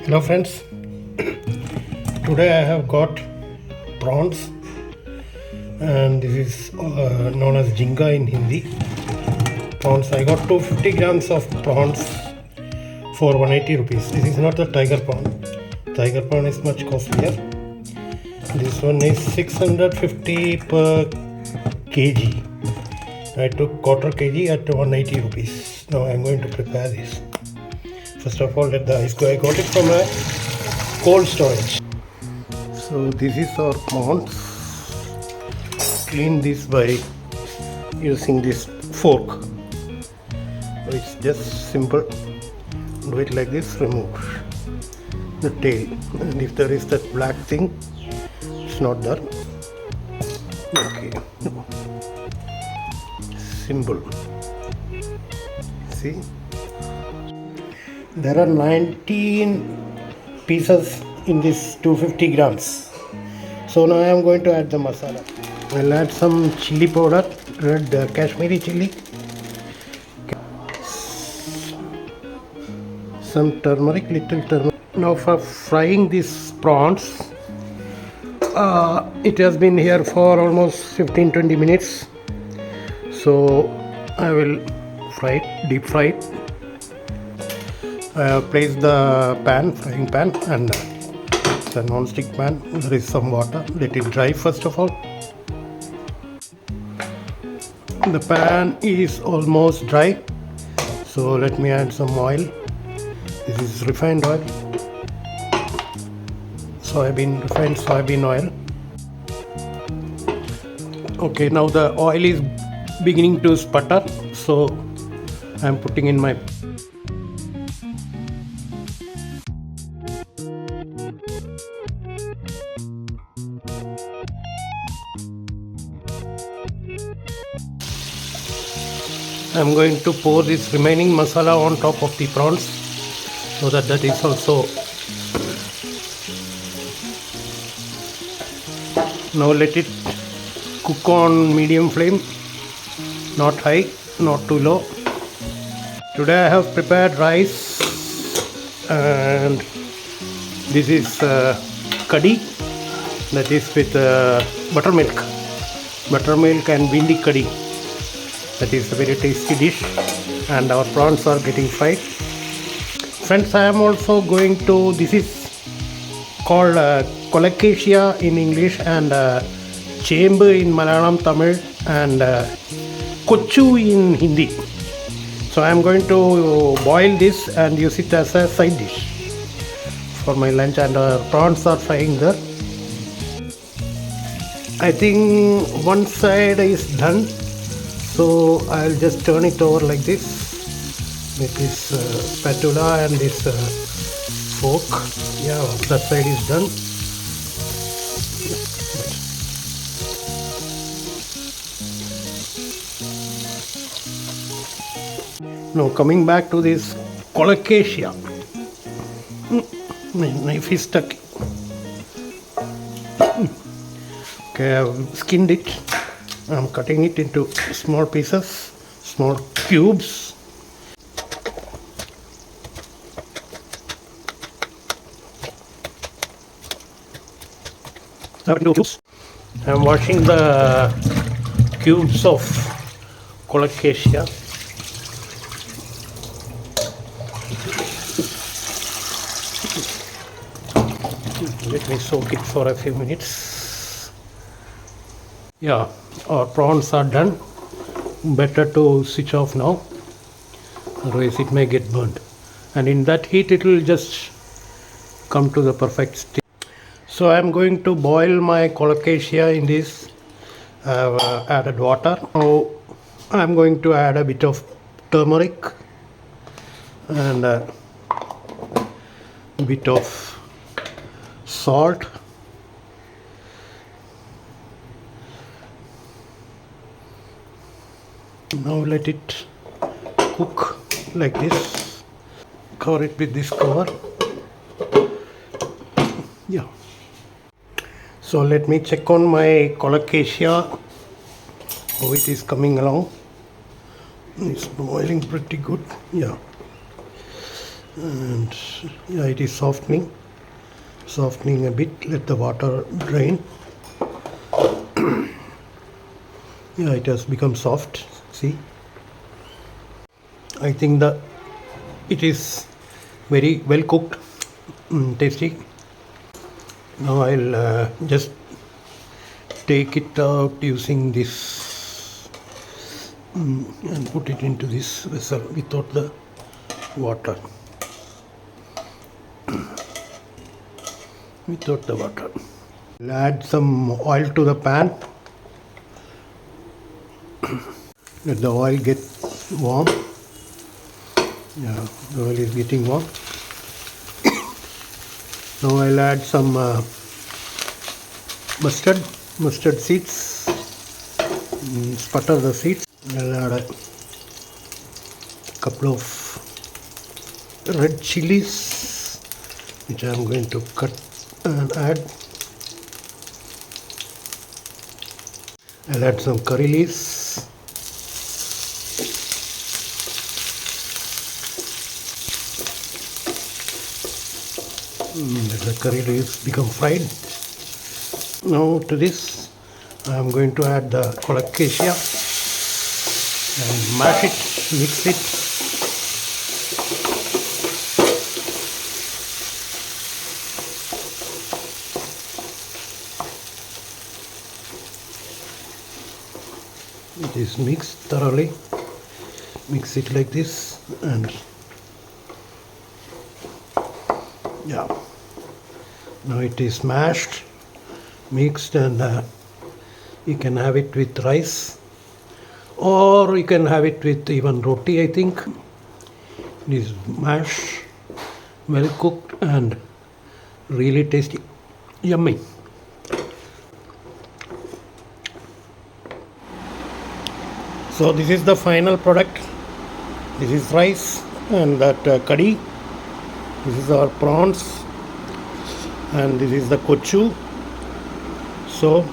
Hello friends, today I have got prawns and this is known as jinga in Hindi. Prawns, I got 250 grams of prawns for 180 rupees. This is not the tiger prawn. Tiger prawn is much costlier. This one is 650 per kg. I took quarter kg at 180 rupees. Now I am going to prepare this. First of all, let the ice go. I got it from a cold storage. So this is our prawns. Clean this by using this fork. It's just simple. Do it like this. Remove the tail, and if there is that black thing, it's not there. Okay. Simple. See. There are 19 pieces in this 250 grams. So now I am going to add the masala. I'll add some chili powder, red Kashmiri chili, some turmeric, little turmeric. Now for frying these prawns, it has been here for almost 15-20 minutes. So I will deep fry it. I have placed the frying pan, and it's a non-stick pan. There is some water. Let it dry first of all. The pan is almost dry, so let me add some oil. This is refined oil, refined soybean oil. Okay, now the oil is beginning to sputter, so I am putting in my I'm going to pour this remaining masala on top of the prawns so that is also. Now let it cook on medium flame, not high, not too low. Today I have prepared rice, and this is kadhi, that is with buttermilk and bindi kadhi. That is a very tasty dish, and our prawns are getting fried. Friends, I am also going to, this is called colocasia in English, and chembu in Malayalam, Tamil, and kochu in Hindi. So I am going to boil this and use it as a side dish for my lunch, and our prawns are frying there. I think one side is done. So I'll just turn it over like this with this spatula and this fork. Yeah, that side is done. Now coming back to this colocasia. My knife is stuck. Okay, I've skinned it. I'm cutting it into small pieces, small cubes. I'm washing the cubes of colocasia. Let me soak it for a few minutes. Yeah, our prawns are done. Better to switch off now, otherwise it may get burnt. And in that heat it will just come to the perfect state. So I am going to boil my colocasia in this. I have added water. Now I am going to add a bit of turmeric and a bit of salt. Now let it cook like this. Cover it with this cover. Yeah. So let me check on my colocasia, how it is coming along. It's boiling pretty good. Yeah. and yeah, it is softening a bit. Let the water drain. Yeah, it has become soft. See, I think it is very well cooked, tasty. Now I'll just take it out using this and put it into this vessel without the water. Without the water. I'll add some oil to the pan. Let the oil get warm. Yeah, the oil is getting warm. Now I'll add some mustard seeds. Sputter the seeds. I'll add a couple of red chilies, which I'm going to cut and add. I'll add some curry leaves. Let the curry leaves become fried. Now to this I am going to add the colocasia and mash it, mix it. It is mixed thoroughly. Mix it like this, and yeah, now it is mashed, mixed, and you can have it with rice, or you can have it with even roti. I think it is mashed, well cooked, and really tasty, yummy. So this is the final product. This is rice and that curry. This is our prawns, and this is the kochu. So